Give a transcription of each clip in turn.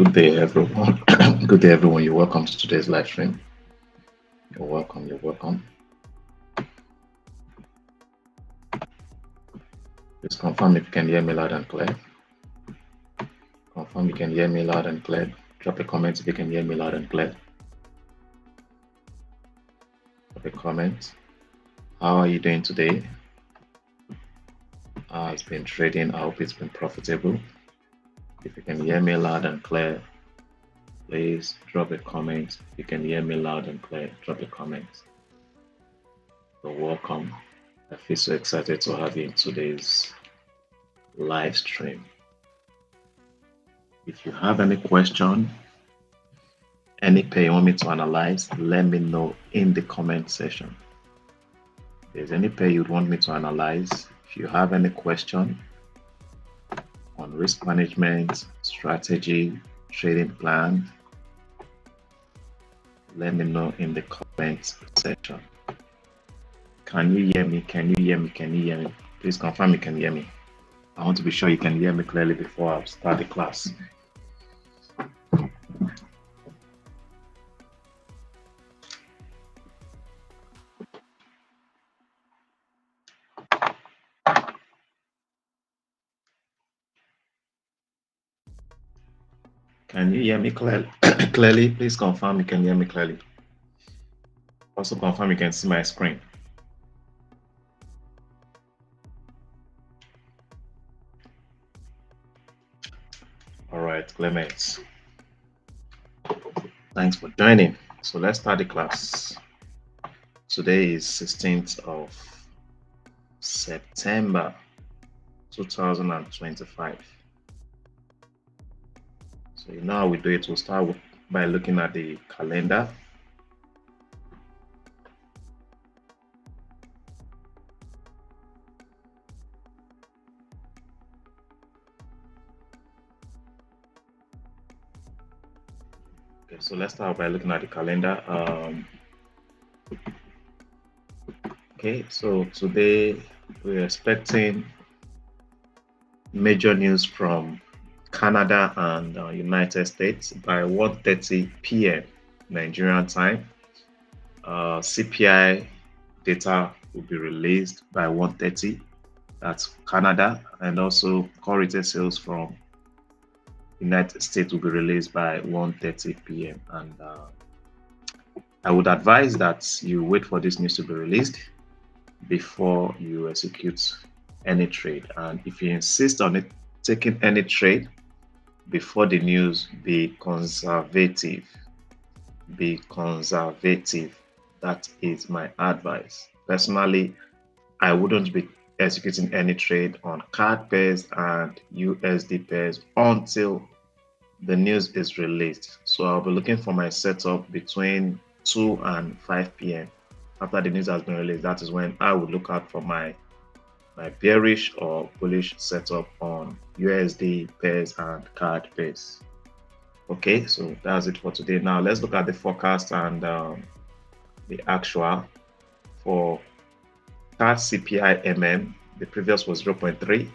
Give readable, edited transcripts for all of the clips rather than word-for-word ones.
Good day, everyone. Good day, everyone. You're welcome to today's live stream. You're welcome. You're welcome. Please confirm if you can hear me loud and clear. Confirm you can hear me loud and clear. Drop a comment if you can hear me loud and clear. Drop a comment. How are you doing today? It's been trading. I hope it's been profitable. If you can hear me loud and clear, please drop a comment. If you can hear me loud and clear, drop a comment. You're welcome. I feel so excited to have you in today's live stream. If you have any question, any pair you want me to analyze, let me know in the comment section. If there's any pair you'd want me to analyze, if you have any question on risk management, strategy, trading plan, let me know in the comment section. Can you hear me? Can you hear me? Can you hear me? Please confirm you can hear me. I want to be sure you can hear me clearly before I start the class. Can you hear me clearly? Please confirm you can hear me clearly. Also confirm you can see my screen. All right, Clement. Thanks for joining. So let's start the class. Today is 16th of September 2025. So you know how we do it. We'll start by looking at the calendar. Okay, so let's start by looking at the calendar. Okay, so today we're expecting major news from Canada and United States by 1:30 p.m. Nigerian time. CPI data will be released by 1:30. That's Canada, and also core retail sales from United States will be released by 1:30 p.m. And I would advise that you wait for this news to be released before you execute any trade. And if you insist on it taking any trade before the news, be conservative. Be conservative. That is my advice. Personally, I wouldn't be executing any trade on CAD pairs and USD pairs until the news is released. So I'll be looking for my setup between 2 and 5 p.m. After the news has been released, that is when I would look out for my bearish or bullish setup on USD pairs and CAD pairs. Okay, so that's it for today. Now let's look at the forecast and the actual for CAD CPI The previous was 0.3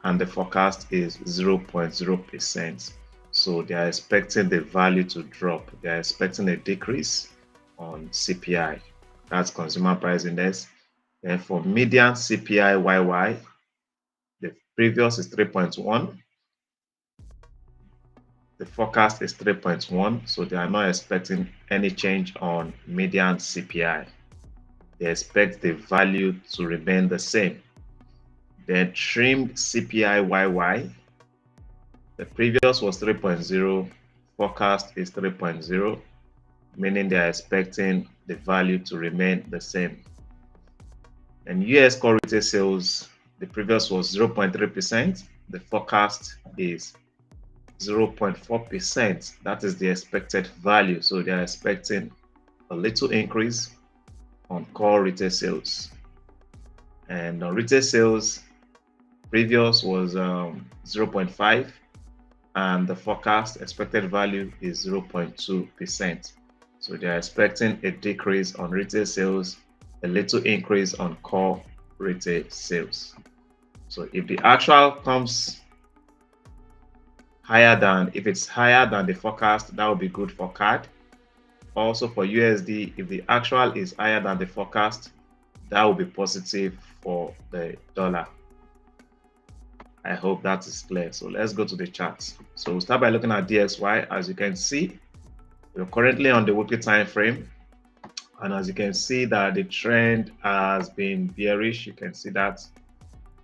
and the forecast is 0.0%. So they are expecting the value to drop. They are expecting a decrease on CPI. That's Consumer Price Index. And for median CPI YY, the previous is 3.1. The forecast is 3.1. So they are not expecting any change on median CPI. They expect the value to remain the same. Then trimmed CPI YY, the previous was 3.0, forecast is 3.0, meaning they are expecting the value to remain the same. And US core retail sales, the previous was 0.3%, the forecast is 0.4%. That is the expected value. So they are expecting a little increase on core retail sales. And on retail sales, previous was 0.5 and the forecast expected value is 0.2%. So they are expecting a decrease on retail sales, a little increase on core retail sales. So if the actual comes if it's higher than the forecast, that would be good for CAD. Also for USD, if the actual is higher than the forecast, that will be positive for the dollar. I hope that is clear. So let's go to the charts. So we'll start by looking at DXY. As you can see, we're currently on the weekly time frame. And as you can see that the trend has been bearish. You can see that.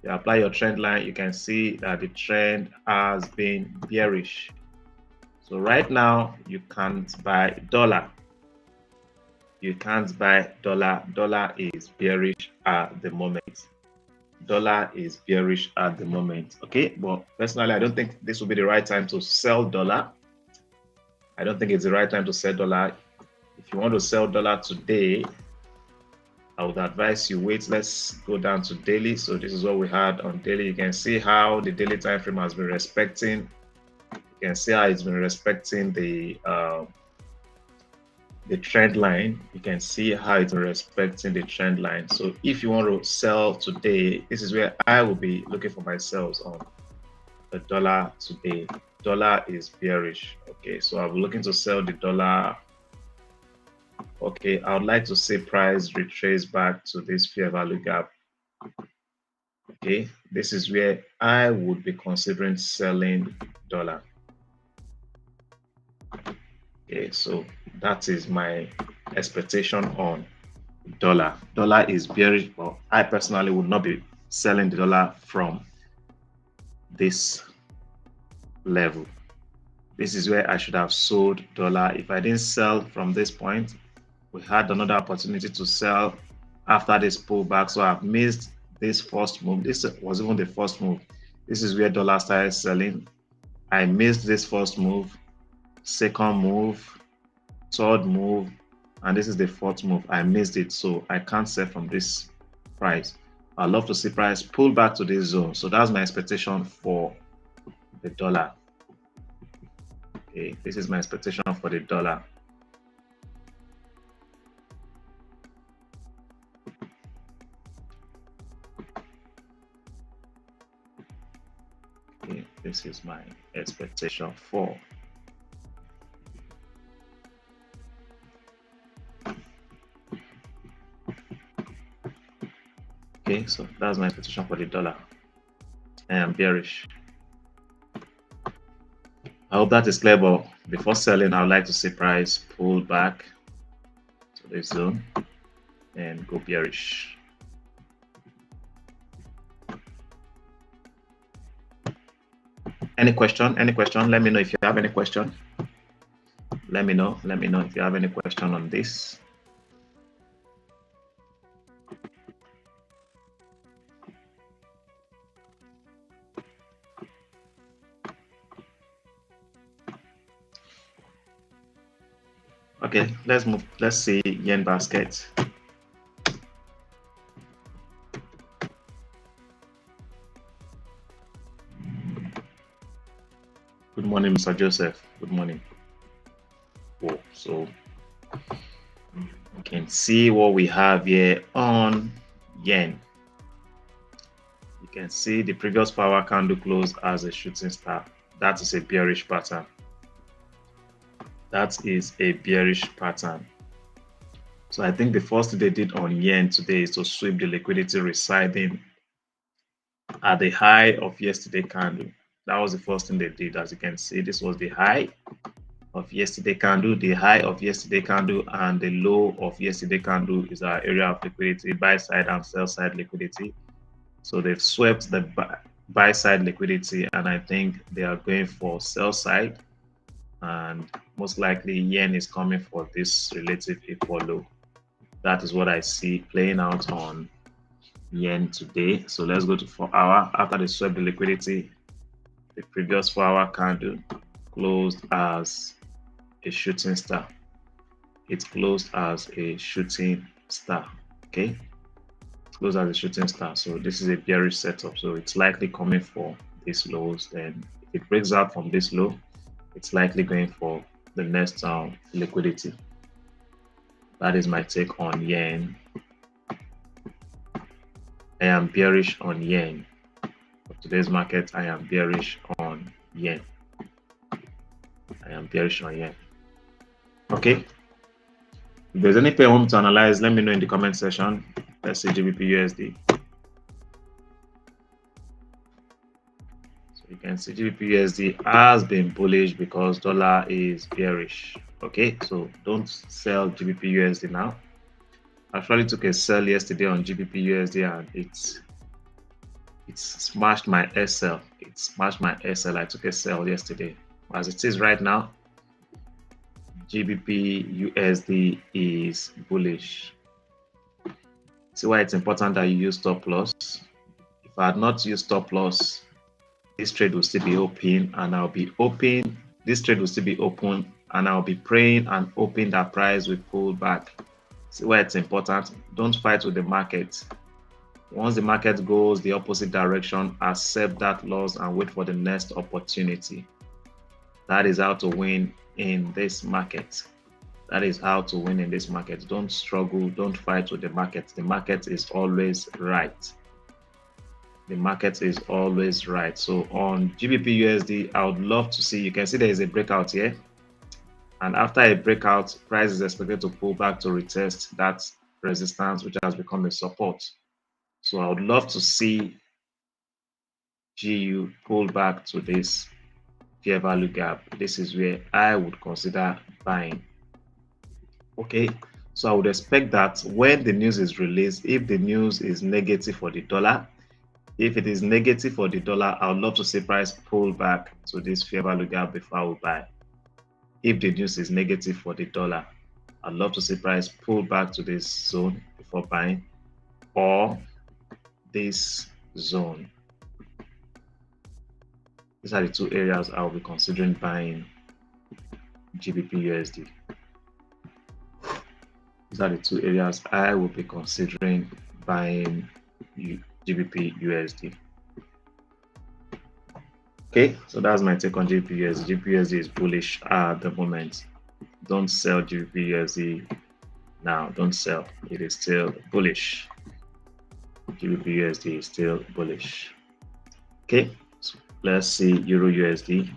You apply your trend line, you can see that the trend has been bearish. So right now, you can't buy dollar. You can't buy dollar. Dollar is bearish at the moment. Dollar is bearish at the moment. Okay, but personally, I don't think this will be the right time to sell dollar. I don't think it's the right time to sell dollar. If you want to sell dollar today, I would advise you wait. Let's go down to daily. So this is what we had on daily. You can see how the daily time frame has been respecting. You can see how it's been respecting the trend line. You can see how it's respecting the trend line. So if you want to sell today, this is where I will be looking for my sales on the dollar today. Dollar is bearish. Okay, so I'm looking to sell the dollar. Okay, I would like to see price retrace back to this fair value gap. Okay, this is where I would be considering selling dollar. Okay, so that is my expectation on dollar. Dollar is bearish, but I personally would not be selling the dollar from this level. This is where I should have sold dollar. If I didn't sell from this point, we had another opportunity to sell after this pullback. So I've missed this first move. This was even the first move. This is where dollar started selling. I missed this first move, second move, third move, and this is the fourth move. I missed it, so I can't sell from this price. I'd love to see price pull back to this zone. So that's my expectation for the dollar. Okay, this is my expectation for the dollar. Okay, this is my expectation for okay, so that's my expectation for the dollar. I am bearish. I hope that is clear, but before selling, I would like to see price pull back to this zone and go bearish. Any question? Any question? Let me know if you have any question. Let me know. Let me know if you have any question on this. Okay, let's move. Let's see yen basket. Good morning, Mr. Joseph. Good morning. Oh, so you can see what we have here on yen. You can see the previous power candle closed as a shooting star. That is a bearish pattern. That is a bearish pattern. So I think the first thing they did on yen today is to sweep the liquidity residing at the high of yesterday candle. That was the first thing they did. As you can see, this was the high of yesterday candle, the high of yesterday candle, and the low of yesterday candle is our area of liquidity, buy side and sell side liquidity. So they've swept the buy side liquidity, and I think they are going for sell side, and most likely yen is coming for this relative equal low. That is what I see playing out on yen today. So let's go to 4 hour. After they swept the liquidity, the previous 4 hour candle closed as a shooting star. It closed as a shooting star. Okay, it closed as a shooting star. So this is a bearish setup. So it's likely coming for these lows. Then if it breaks out from this low, it's likely going for the next liquidity. That is my take on yen. I am bearish on yen. For today's market, I am bearish on yen. I am bearish on yen. Okay. If there's any pair you want me to analyze, let me know in the comment section. Let's say GBP USD. So you can see GBP USD has been bullish because dollar is bearish. Okay, so don't sell GBP USD now. I actually took a sell yesterday on GBP USD and it smashed my SL. It smashed my SL. I took a sell yesterday. As it is right now, GBP USD is bullish. See why it's important that you use stop loss. If I had not used stop loss, this trade will still be open and I'll be open. This trade will still be open and I'll be praying and hoping that price will pull back. See why it's important. Don't fight with the market. Once the market goes the opposite direction, accept that loss and wait for the next opportunity. That is how to win in this market. That is how to win in this market. Don't struggle. Don't fight with the market. The market is always right. The market is always right. So on GBP USD, I would love to see, you can see there is a breakout here. And after a breakout, price is expected to pull back to retest that resistance, which has become a support. So I would love to see GU pull back to this fair value gap. This is where I would consider buying. Okay, so I would expect that when the news is released, if the news is negative for the dollar, if it is negative for the dollar, I would love to see price pull back to this fair value gap before I will buy. If the news is negative for the dollar, I'd love to see price pull back to this zone before buying, or this zone. These are the two areas I will be considering buying GBP USD. These are the two areas I will be considering buying GBP USD. Okay, so that's my take on GBP USD. GBP USD is bullish at the moment. Don't sell GBP USD now. Don't sell. It is still bullish. GBP USD is still bullish. Okay, so let's see Euro USD.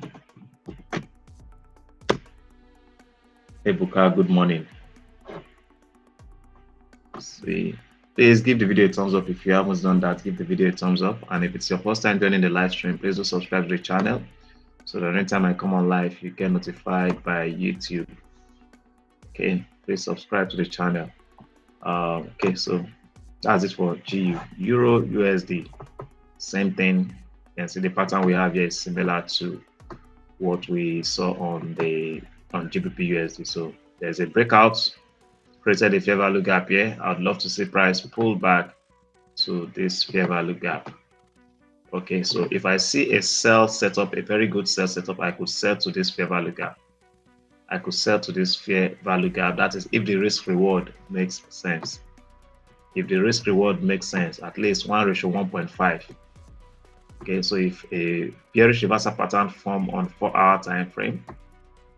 Hey Buka, good morning. See, please give the video a thumbs up. If you haven't done that, give the video a thumbs up. And if it's your first time joining the live stream, please do subscribe to the channel so that anytime I come on live, you get notified by YouTube. Okay, please subscribe to the channel. Okay, so that's it for GU. Euro USD, same thing. You can see the pattern we have here is similar to what we saw on GBP USD. So there's a breakout, created a fair value gap here. I'd love to see price pull back to this fair value gap. Okay, so if I see a sell setup, a very good sell setup, I could sell to this fair value gap. I could sell to this fair value gap. That is if the risk reward makes sense. If the risk reward makes sense, at least 1:1.5. Okay, so if a bearish reversal pattern forms on 4-hour time frame,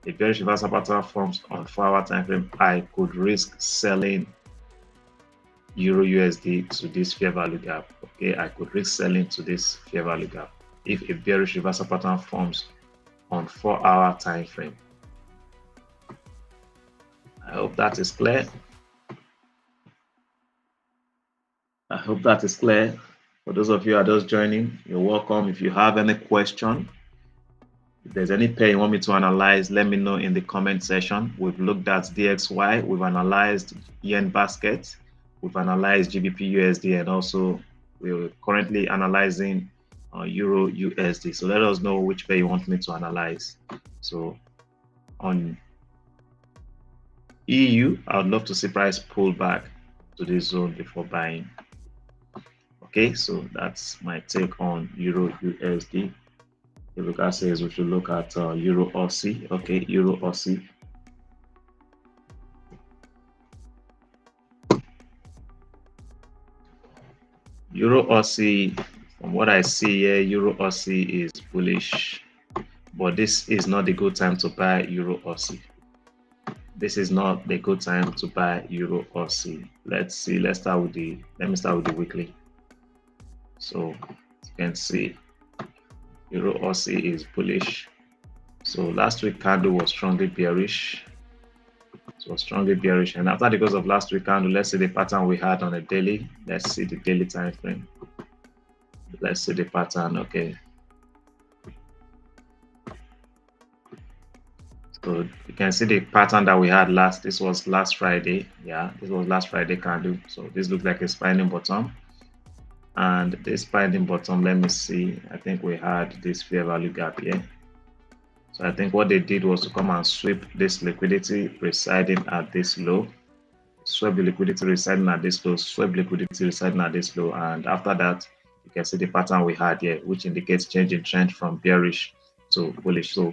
a bearish reversal pattern forms on 4-hour time frame, I could risk selling Euro USD to this fair value gap. Okay, I could risk selling to this fair value gap if a bearish reversal pattern forms on 4-hour time frame. I hope that is clear. I hope that is clear. For those of you who are just joining, you're welcome. If you have any question, if there's any pair you want me to analyze, let me know in the comment section. We've looked at DXY, we've analyzed yen basket, we've analyzed GBP USD, and also we're currently analyzing Euro USD. So let us know which pair you want me to analyze. So on EU, I would love to see price pull back to this zone before buying. Okay, so that's my take on Euro USD. Ibuka says we should look at Euro Aussie. Okay, Euro Aussie. Euro Aussie, from what I see here, Euro Aussie is bullish, but this is not the good time to buy Euro Aussie. This is not the good time to buy Euro Aussie. Let's see. Let me start with the weekly. So you can see Euro Aussie is bullish. So last week candle was strongly bearish. It was strongly bearish, and after the close of last week candle, let's see the pattern we had on a daily. Let's see the daily time frame. Let's see the pattern. Okay. So you can see the pattern that we had last. This was last Friday. Yeah, this was last Friday candle. So this looks like a spinning bottom. And this spinning bottom, let me see. I think we had this fair value gap here. So I think what they did was to come and sweep this liquidity residing at this low. Sweep the liquidity residing at this low, sweep liquidity residing at this low, and after that you can see the pattern we had here, which indicates change in trend from bearish to bullish. So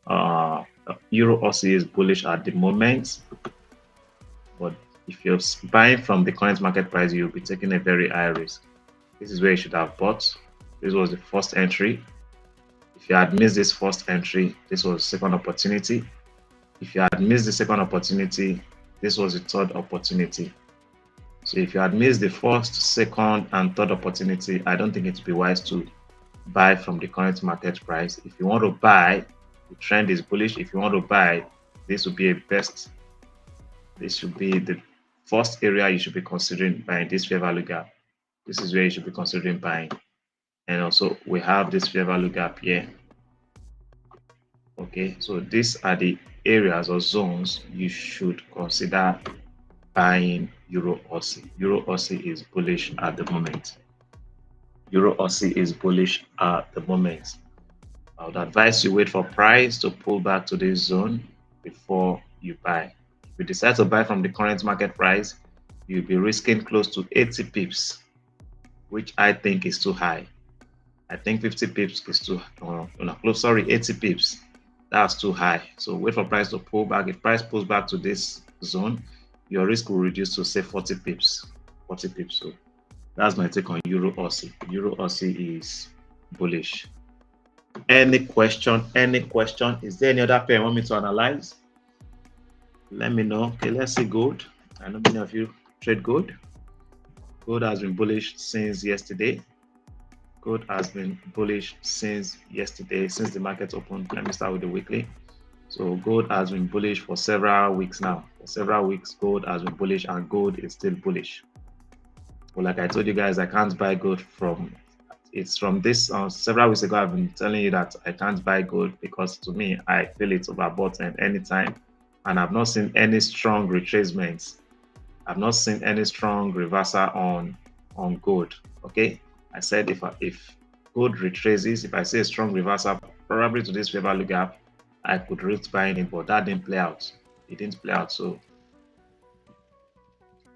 Euro Aussie is bullish at the moment, but if you're buying from the current market price, you'll be taking a very high risk. This is where you should have bought. This was the first entry. If you had missed this first entry, this was the second opportunity. If you had missed the second opportunity, this was the third opportunity. So if you had missed the first, second, and third opportunity, I don't think it would be wise to buy from the current market price. If you want to buy, the trend is bullish. If you want to buy, this would be a best. This should be the first area you should be considering buying, this fair value gap. This is where you should be considering buying. And also we have this fair value gap here. Okay, so these are the areas or zones you should consider buying Euro Aussie. Euro Aussie is bullish at the moment. Euro Aussie is bullish at the moment. I would advise you wait for price to pull back to this zone before you buy. If you decide to buy from the current market price, you'll be risking close to 80 pips, which I think is too high. I think 50 pips is too close. 80 pips. That's too high. So wait for price to pull back. If price pulls back to this zone, your risk will reduce to say 40 pips. 40 pips. So that's my take on Euro Aussie. Euro Aussie is bullish. Any question? Any question? Is there any other pair you want me to analyze? Let me know. Okay, let's see gold. I know many of you trade gold. Gold has been bullish since yesterday. Gold has been bullish since yesterday, since the market opened. Let me start with the weekly. So gold has been bullish for several weeks now. For several weeks, gold has been bullish, and gold is still bullish. Well, like I told you guys, I can't buy gold from. It's from this several weeks ago. I've been telling you that I can't buy gold because to me, I feel it's overbought at any time, and I've not seen any strong retracements. I've not seen any strong reversal on gold. Okay. I said if gold retraces, if I see a strong reversal, probably to this fair value gap, I could risk buying it, but that didn't play out. It didn't play out, so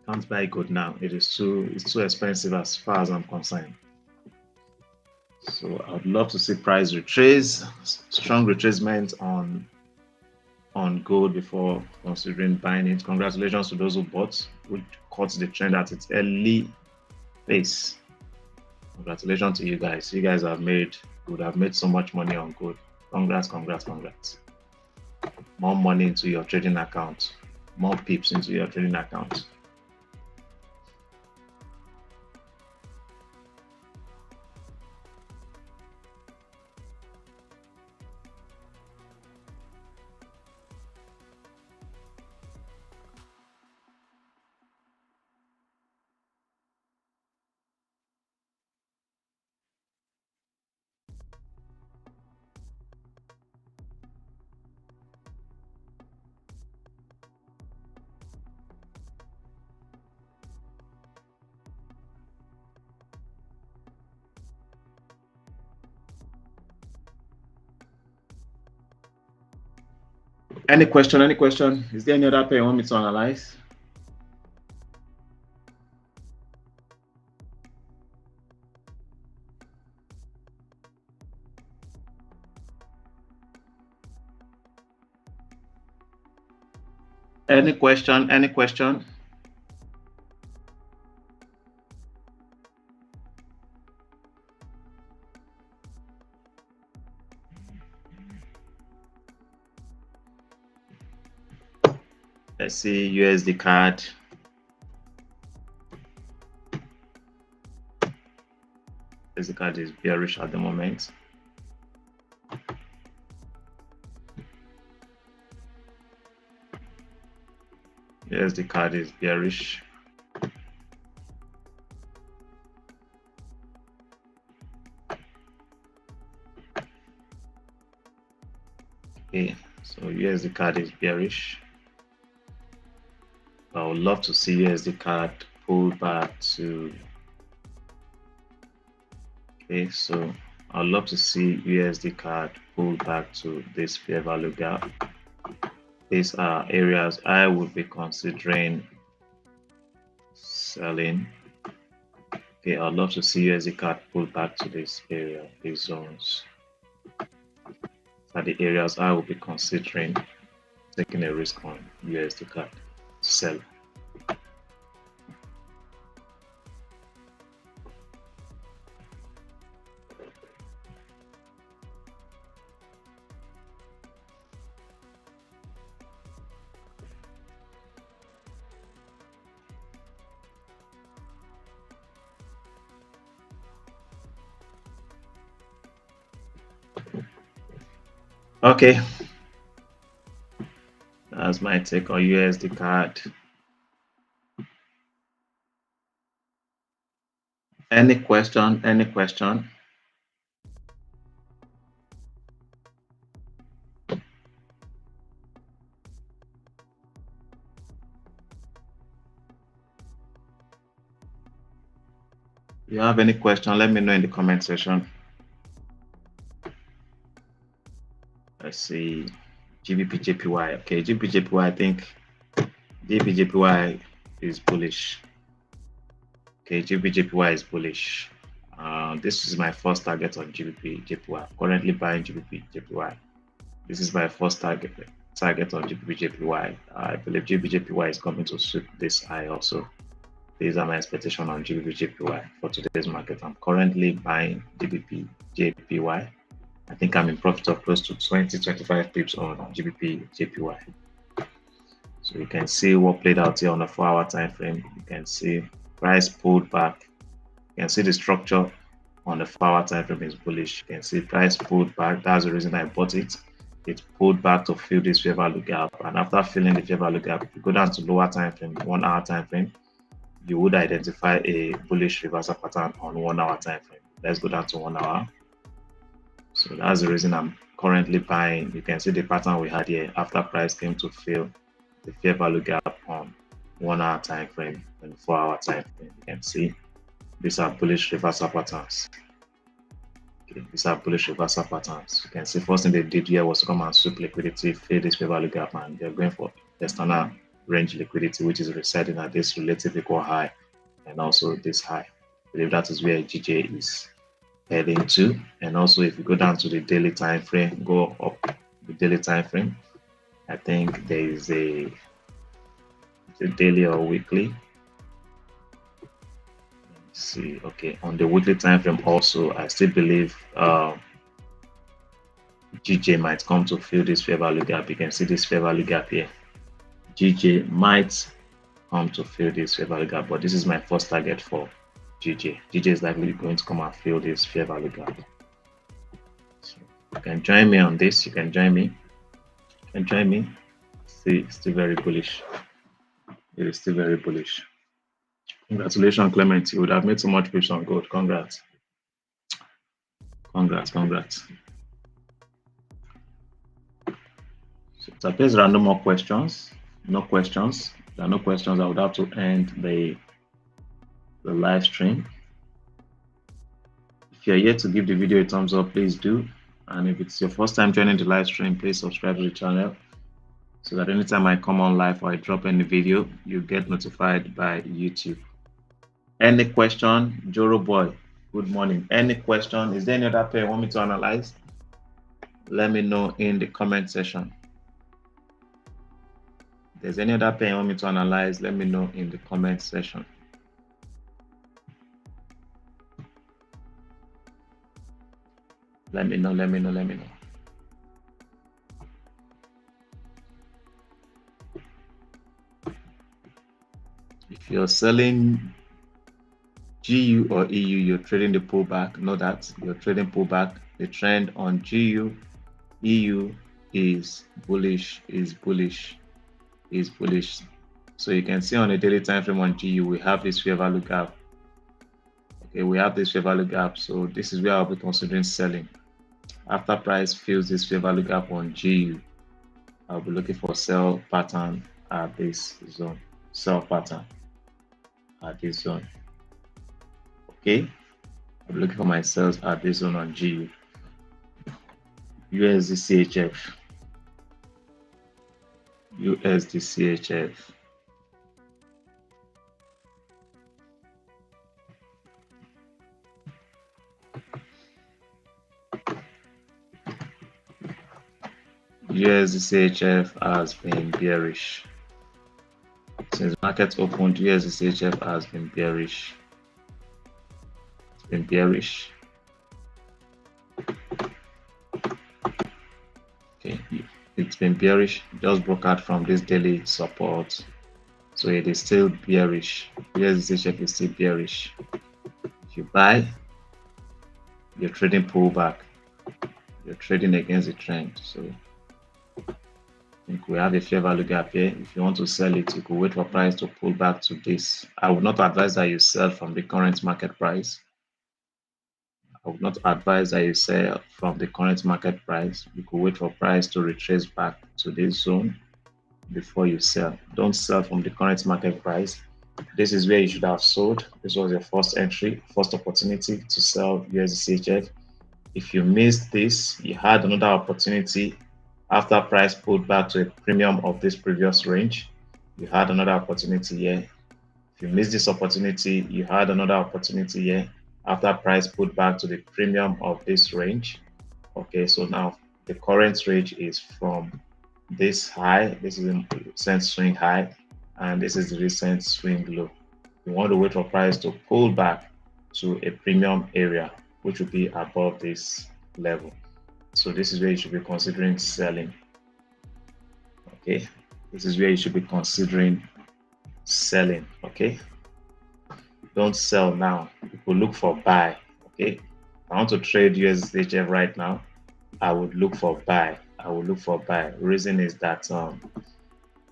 can't buy gold now. It's too expensive as far as I'm concerned. So I would love to see price retrace, strong retracement on gold before considering buying it. Congratulations to those who bought, who caught the trend at its early phase. Congratulations to you guys. You guys would have made so much money on gold. Congrats, congrats, congrats. More money into your trading account. More pips into your trading account. Any question? Any question? Is there any other pair you want me to analyze? Any question? Any question? Let's see USD card. USD card is bearish at the moment. USD CAD is bearish. Okay, so USD CAD is bearish. I would love to see USD CAD pull back to. Okay, so I'd love to see USD CAD pull back to this fair value gap. These are areas I would be considering selling. Okay, I'd love to see USD CAD pull back to this area, these zones. These are the areas I would be considering taking a risk on USD CAD to sell. Okay, that's my take on USD CAD. Any question? Any question? If you have any question, let me know in the comment section. Let's see. GBP JPY. Okay, GBP JPY, I think GBP JPY is bullish. Okay, GBP JPY is bullish. This is my first target on GBP JPY. I'm currently buying GBP JPY. This is my first target on GBP JPY. I believe GBP JPY is coming to sweep this high also. These are my expectations on GBP JPY for today's market. I'm currently buying GBP JPY. I think I'm in profit of close to 20-25 pips on GBP JPY. So you can see what played out here on the 4-hour time frame. You can see price pulled back. You can see the structure on the 4-hour time frame is bullish. You can see price pulled back. That's the reason I bought it. It pulled back to fill this fair value gap. And after filling the fair value gap, if you go down to lower time frame, 1-hour time frame, you would identify a bullish reversal pattern on 1-hour time frame. Let's go down to 1 hour. So that's the reason I'm currently buying. You can see the pattern we had here after price came to fill the fair value gap on 1-hour time frame and 4-hour time frame. You can see these are bullish reversal patterns. Okay, these are bullish reversal patterns. You can see first thing they did here was to come and sweep liquidity, fill this fair value gap, and they're going for external range liquidity, which is residing at this relative equal high and also this high. I believe that is where GJ is heading to. And also if you go down to the daily time frame, go up the daily time frame, I think there is a daily or weekly. Let's see. Okay, on the weekly time frame also, I still believe GJ might come to fill this fair value gap. You can see this fair value gap here. GJ might come to fill this fair value gap, but this is my first target for GJ. GJ is likely going to come and fill this fair value gap. So you can join me on this. You can join me. You can join me. See, it's still very bullish. It is still very bullish. Congratulations, Clement. You would have made so much pips on gold. Congrats. Congrats, congrats. So it appears there are no more questions. No questions. There are no questions. I would have to end the live stream. If you're yet to give the video a thumbs up, please do. And if it's your first time joining the live stream, please subscribe to the channel so that anytime I come on live or I drop any video, you get notified by YouTube. Any question? Joro boy, good morning. Any question? Is there any other pair you want me to analyze? Let me know in the comment section. If there's any other pair you want me to analyze, let me know in the comment section. Let me know, let me know, let me know. If you're selling GU or EU, you're trading the pullback. Know that you're trading pullback. The trend on GU, EU is bullish, is bullish, is bullish. So you can see on a daily time frame on GU, we have this fair value gap. Okay, we have this fair value gap. So this is where I'll be considering selling. After price fills this fair value gap on GU, I'll be looking for sell pattern at this zone. Sell pattern at this zone. Okay, I'll be looking for my sales at this zone on GU. USD CHF. USD CHF. USD CHF has been bearish. Since market opened, USD CHF has been bearish. It's been bearish. Okay, it's been bearish. Just broke out from this daily support. So it is still bearish. USD CHF is still bearish. If you buy, you're trading pullback. You're trading against the trend. So I think we have a fair value gap here. If you want to sell it, you could wait for price to pull back to this. I would not advise that you sell from the current market price. I would not advise that you sell from the current market price. You could wait for price to retrace back to this zone before you sell. Don't sell from the current market price. This is where you should have sold. This was your first entry, first opportunity to sell USD CHF. If you missed this, you had another opportunity after price pulled back to a premium of this previous range. You had another opportunity here. If you missed this opportunity, you had another opportunity here after price pulled back to the premium of this range. Okay, so now the current range is from this high. This is a recent swing high, and this is the recent swing low. You want to wait for price to pull back to a premium area, which will be above this level. So this is where you should be considering selling. Okay, this is where you should be considering selling. Okay, don't sell now. You could look for buy. Okay, if I want to trade USDHF right now, I would look for buy. I will look for buy. Reason is that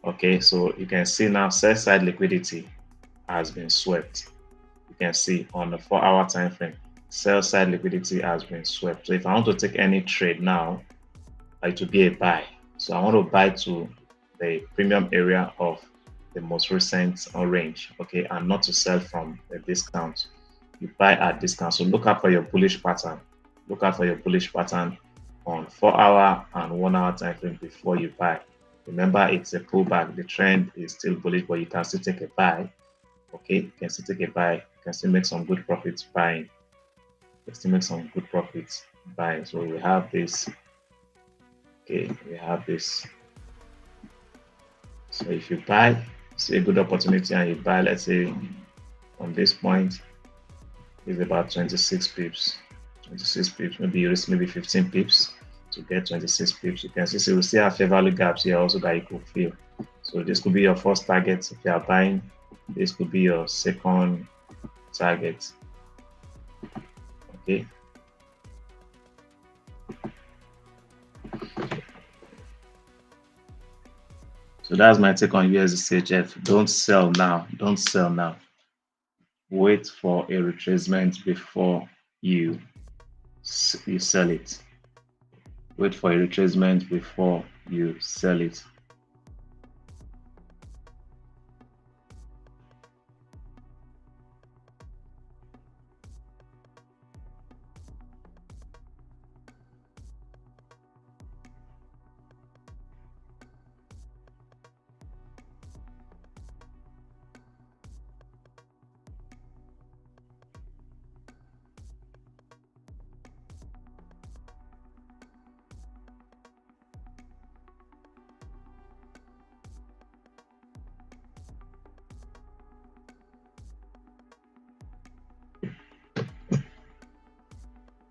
okay, so you can see now sell side liquidity has been swept. You can see on the 4-hour time frame, sell side liquidity has been swept. So if I want to take any trade now, it will be a buy. So I want to buy to the premium area of the most recent range, okay, and not to sell from a discount. You buy at discount. So look out for your bullish pattern. Look out for your bullish pattern on 4-hour and 1-hour time frame before you buy. Remember, it's a pullback. The trend is still bullish, but you can still take a buy. Okay, you can still take a buy. You can still make some good profits buying. You can still make some good profits buying. So we have this. Okay, we have this. So if you buy, see a good opportunity and you buy, let's say from this point, is about 26 pips. 26 pips, maybe you risk maybe 15 pips to get 26 pips. You can see we still have fair value gaps here also that you could fill. So this could be your first target if you are buying. This could be your second target. Okay. So that's my take on USD-CHF. Don't sell now. Don't sell now. Wait for a retracement before you sell it. Wait for a retracement before you sell it.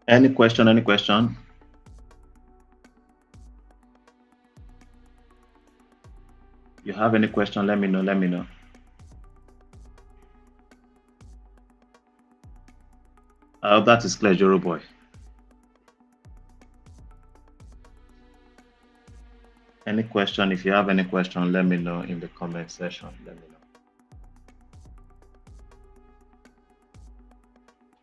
Any question? Any question? You have any question? Let me know. Let me know. I hope that is clear, Joro boy. Any Any question? If you have any question, let me know in the comment section. Let me know.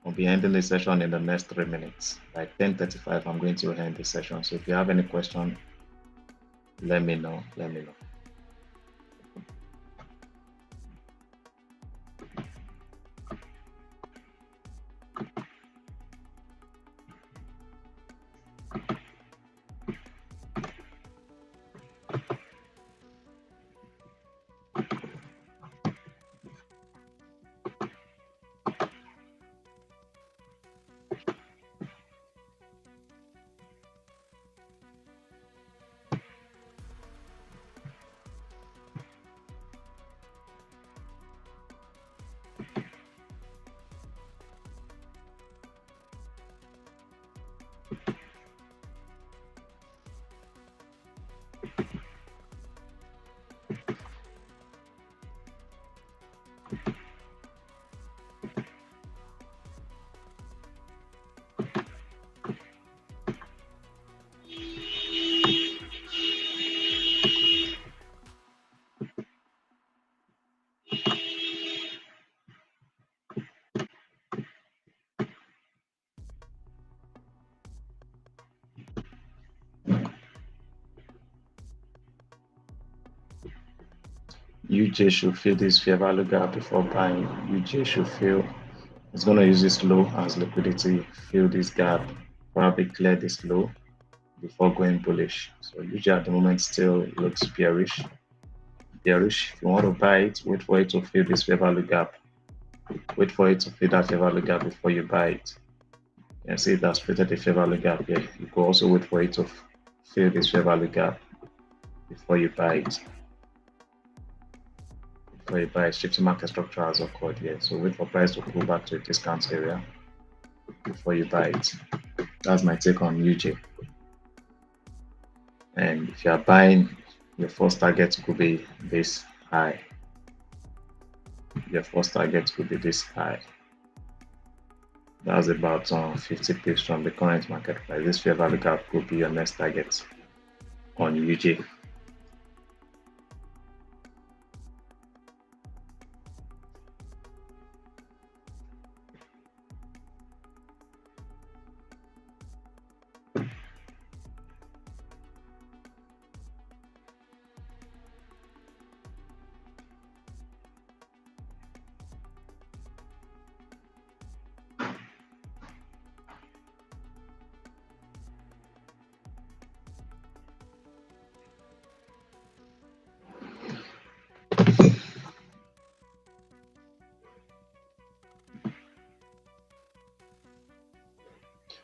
I'll be ending the session in the next 3 minutes. By 10:35, I'm going to end the session. So if you have any question, let me know. Let me know. UJ should fill this fair value gap before buying. UJ should fill. It's going to use this low as liquidity, fill this gap, probably clear this low before going bullish. So UJ at the moment still looks bearish. Bearish. If you want to buy it, wait for it to fill this fair value gap. Wait for it to fill that fair value gap before you buy it. You can see it has created a fair value gap here. You could also wait for it to fill this fair value gap before you buy it. Before you buy it, shifting market structure has occurred here. So wait for price to pull back to a discount area before you buy it. That's my take on UJ. And if you are buying, your first target could be this high. Your first target could be this high. That's about 50 pips from the current market price. This fair value gap could be your next target on UJ.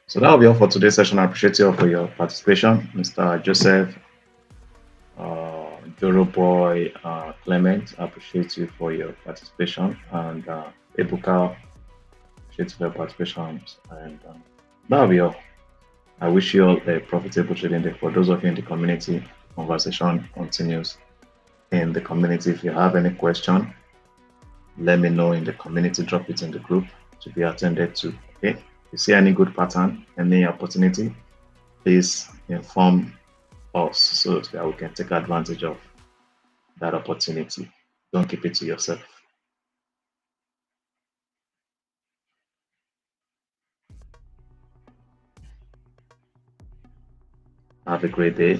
So that will be all for today's session. I appreciate you all for your participation. Mr. Joseph, Joro Boy, Clement, I appreciate you for your participation. And Ebuka, appreciate you for your participation. And that will be all. I wish you all a profitable trading day. For those of you in the community, conversation continues in the community. If you have any question, let me know in the community, drop it in the group to be attended to. Okay. If you see any good pattern, any opportunity, please inform us so that we can take advantage of that opportunity. Don't keep it to yourself. Have a great day.